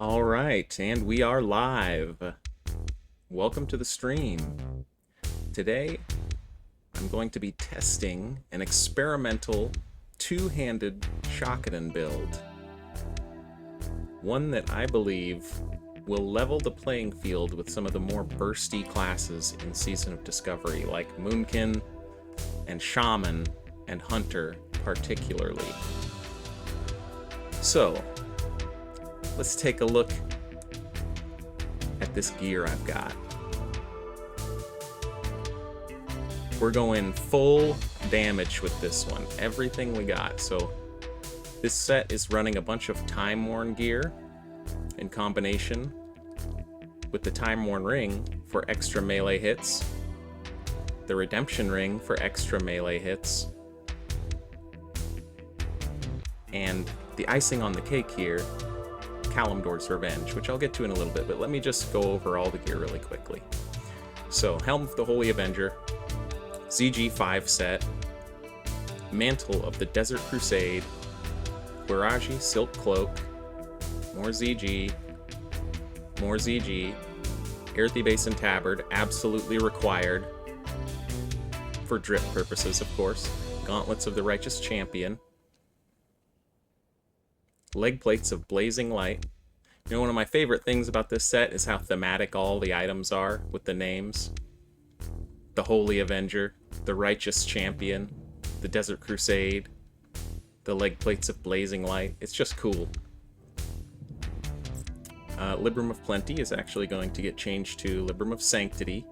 All right, and we are live. Welcome to the stream. Today, I'm going to be testing an experimental two-handed Shockadin build. One that I believe will level the playing field with some of the more bursty classes in Season of Discovery, like Moonkin and Shaman and Hunter particularly. So, let's take a look at this gear I've got. We're going full damage with this one, everything we got. So this set is running a bunch of Timeworn gear in combination with the Timeworn ring for extra melee hits, the Redemption ring for extra melee hits, and the icing on the cake here, Kalimdor's Revenge, which I'll get to in a little bit, but let me just go over all the gear really quickly. So, Helm of the Holy Avenger, ZG5 set, Mantle of the Desert Crusade, Wiraji Silk Cloak, more ZG, Earthy Basin Tabard, absolutely required, for drip purposes of course, Gauntlets of the Righteous Champion, leg plates of Blazing Light. You know, one of my favorite things about this set is how thematic all the items are with the names. The Holy Avenger, the Righteous Champion, the Desert Crusade, the leg plates of Blazing Light. It's just cool. Libram of Plenty is actually going to get changed to Libram of Sanctity.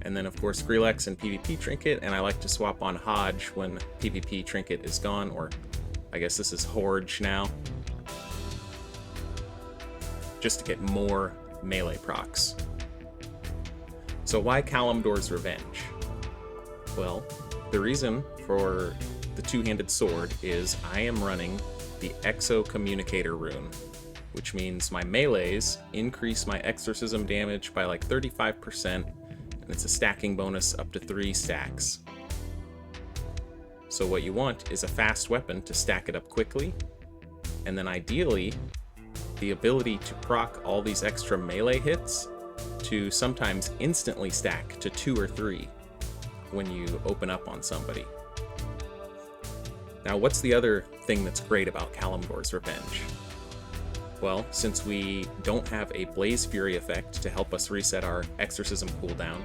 And then, of course, Grillex and PvP Trinket, and I like to swap on Hodge when PvP Trinket is gone, or I guess this is Horge now, just to get more melee procs. So why Kalimdor's Revenge? Well, the reason for the two-handed sword is I am running the Exo Communicator rune, which means my melees increase my exorcism damage by like 35%, and it's a stacking bonus up to 3 stacks. So what you want is a fast weapon to stack it up quickly, and then ideally, the ability to proc all these extra melee hits to sometimes instantly stack to 2 or 3 when you open up on somebody. Now, what's the other thing that's great about Kalimdor's Revenge? Well, since we don't have a Blaze Fury effect to help us reset our exorcism cooldown,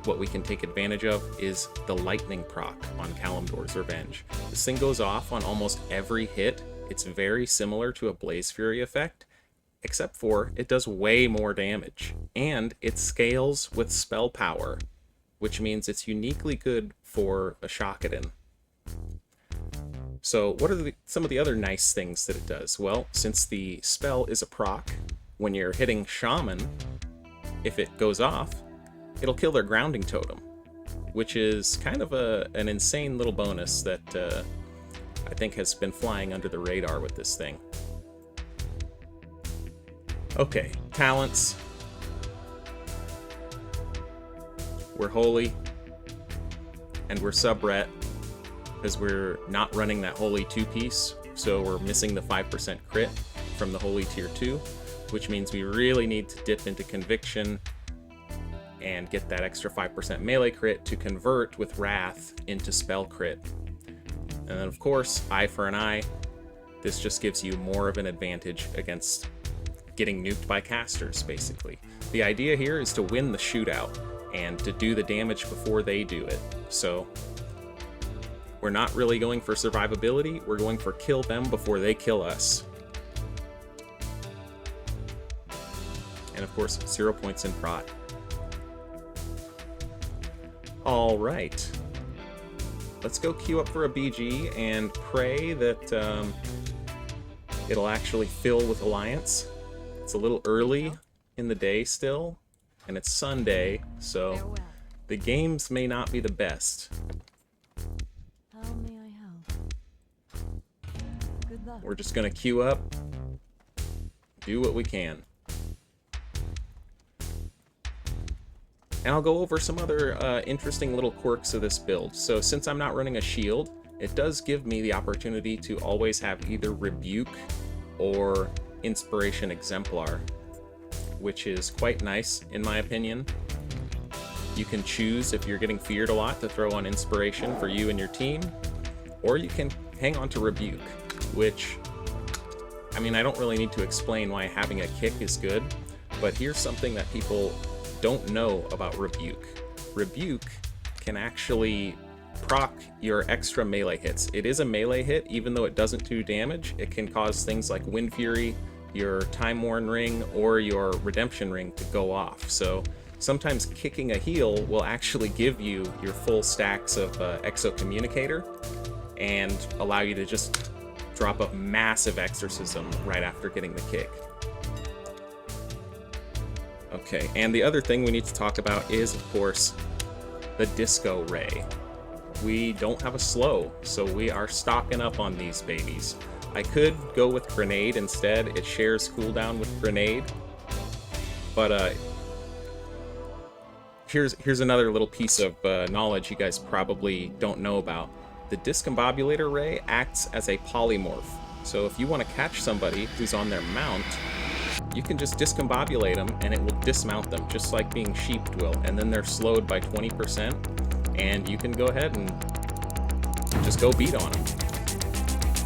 what we can take advantage of is the lightning proc on Kalimdor's Revenge. This thing goes off on almost every hit. It's very similar to a Blaze Fury effect, except for it does way more damage, and it scales with spell power, which means it's uniquely good for a Shockadin. So what are some of the other nice things that it does? Well, since the spell is a proc, when you're hitting Shaman, if it goes off, it'll kill their grounding totem, which is kind of an insane little bonus that I think has been flying under the radar with this thing. Okay, talents. We're holy, and we're sub-ret, because we're not running that holy 2-piece, so we're missing the 5% crit from the holy tier 2, which means we really need to dip into conviction and get that extra 5% melee crit to convert with Wrath into spell crit. And then, of course, eye for an eye. This just gives you more of an advantage against getting nuked by casters, basically. The idea here is to win the shootout and to do the damage before they do it. So we're not really going for survivability, we're going for kill them before they kill us. And of course, 0 points in prot. Alright. Let's go queue up for a BG and pray that it'll actually fill with Alliance. It's a little early in the day still, and it's Sunday, so the games may not be the best. How may I help? Good luck. We're just gonna queue up, do what we can. And I'll go over some other interesting little quirks of this build. So since I'm not running a shield, it does give me the opportunity to always have either Rebuke or Inspiration Exemplar, which is quite nice in my opinion. You can choose, if you're getting feared a lot, to throw on Inspiration for you and your team, or you can hang on to Rebuke, which, I mean, I don't really need to explain why having a kick is good, but here's something that people don't know about Rebuke. Rebuke can actually proc your extra melee hits. It is a melee hit, even though it doesn't do damage. It can cause things like Wind Fury, your Timeworn Ring, or your Redemption Ring to go off. So sometimes kicking a heal will actually give you your full stacks of Exo Communicator and allow you to just drop a massive exorcism right after getting the kick. Okay, and the other thing we need to talk about is, of course, the Disco Ray. We don't have a slow, so we are stocking up on these babies. I could go with Grenade instead. It shares cooldown with Grenade, but here's another little piece of knowledge you guys probably don't know about. The Discombobulator Ray acts as a polymorph. So if you want to catch somebody who's on their mount, you can just discombobulate them and it will dismount them, just like being sheeped will. And then they're slowed by 20%, and you can go ahead and just go beat on them.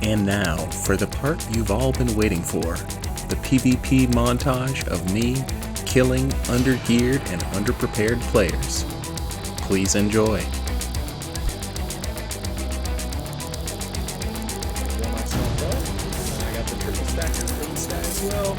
And now, for the part you've all been waiting for, the PvP montage of me killing undergeared and underprepared players. Please enjoy. I got the triple stacker for this guy as well.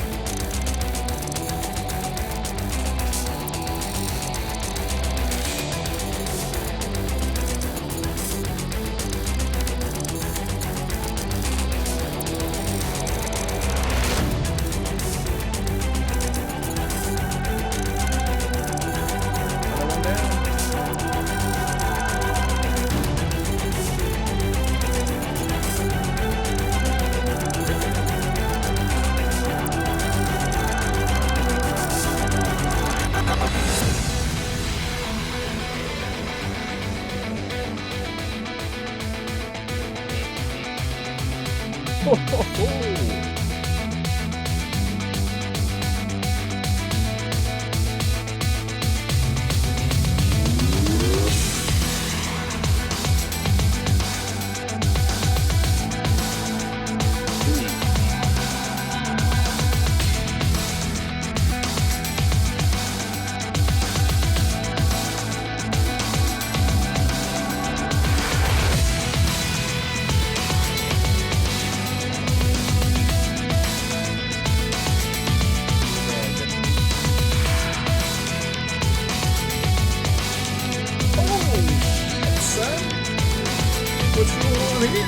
What's going on here?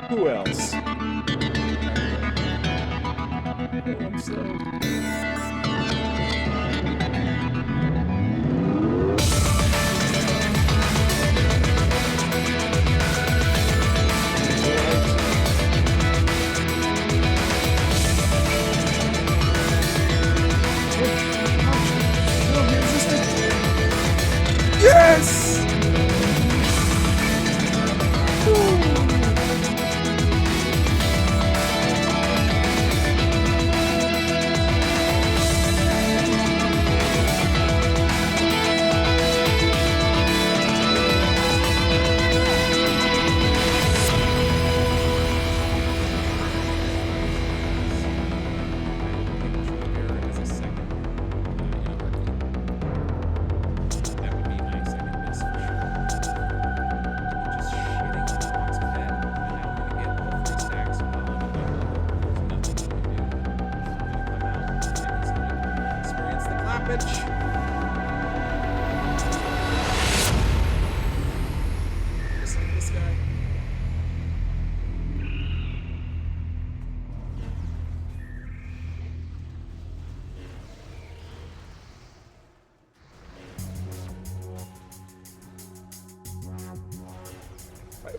Who else? Yes! Just like this guy.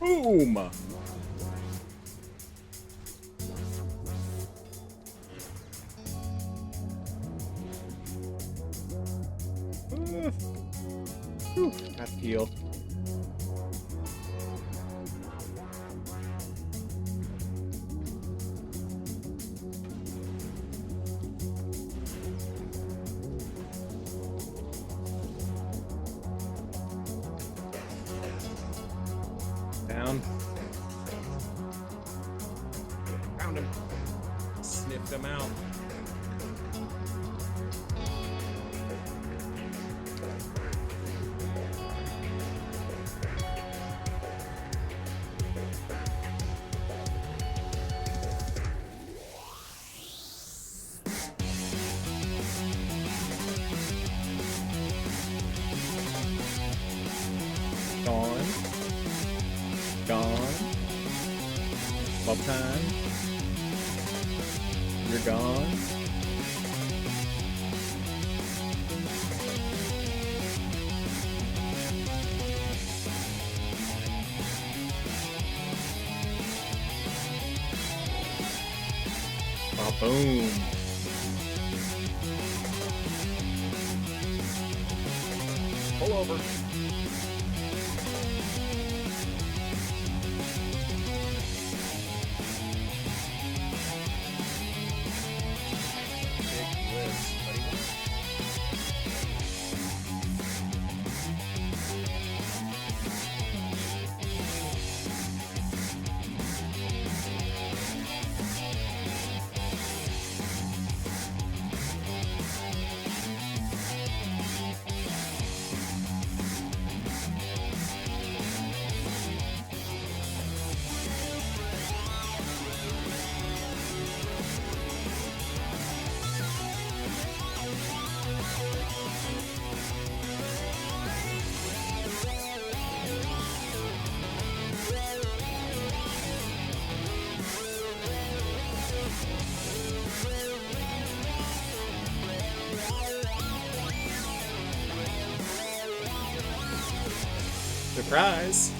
Boom! Got the heal. Down. Found him. Sniffed him out. Gone. Gone. About time. You're gone. Oh, boom. Pull over. Surprise!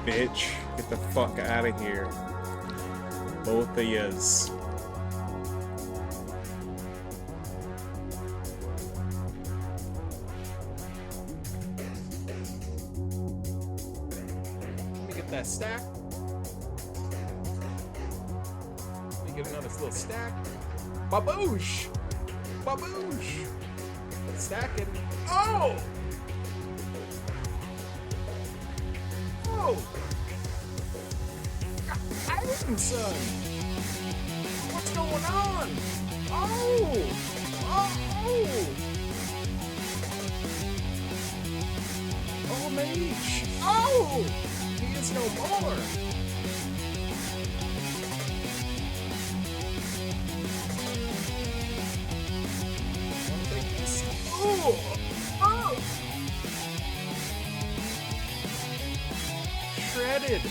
Bitch, get the fuck out of here. Both of yous. Let me get that stack. Let me get another little stack. Baboosh! Baboosh! Stacking. Oh! Oh! God, son! What's going on? Oh! Oh! Oh, mage! Oh! He is no more! Wanna take this? Oh! Oh! Shredded!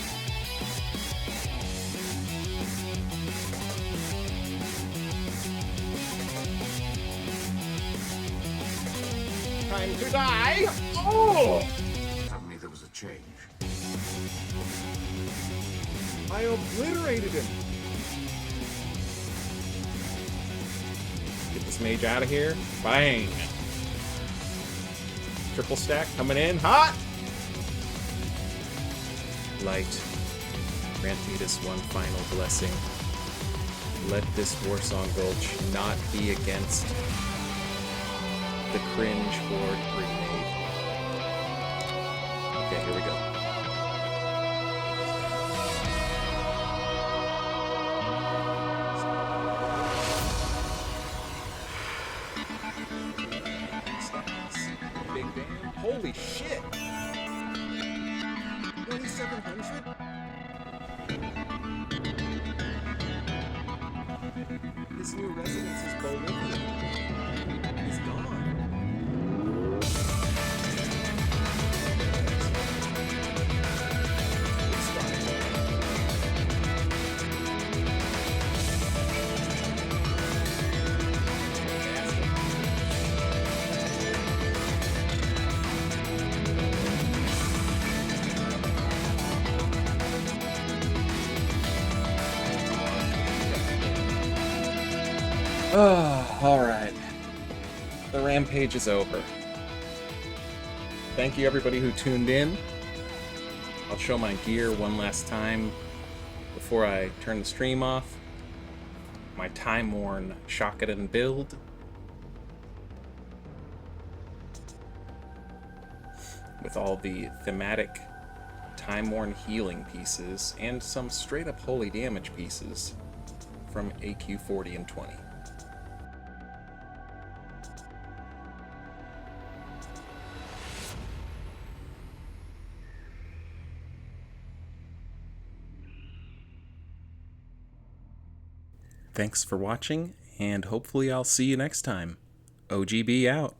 Time to die! Oh! Suddenly there was a change. I obliterated him! Get this mage out of here. Bang! Triple stack coming in. Hot! Light, grant me this one final blessing. Let this Warsong Gulch not be against the cringe for grenade. Okay, here we go. Big damn. Holy shit! 2,700? This new residence is Bolivia. He's gone. Alright. The rampage is over. Thank you everybody who tuned in. I'll show my gear one last time before I turn the stream off. My Timeworn Shockadin build. With all the thematic Timeworn healing pieces and some straight up holy damage pieces from AQ 40 and 20. Thanks for watching, and hopefully I'll see you next time. OGB out.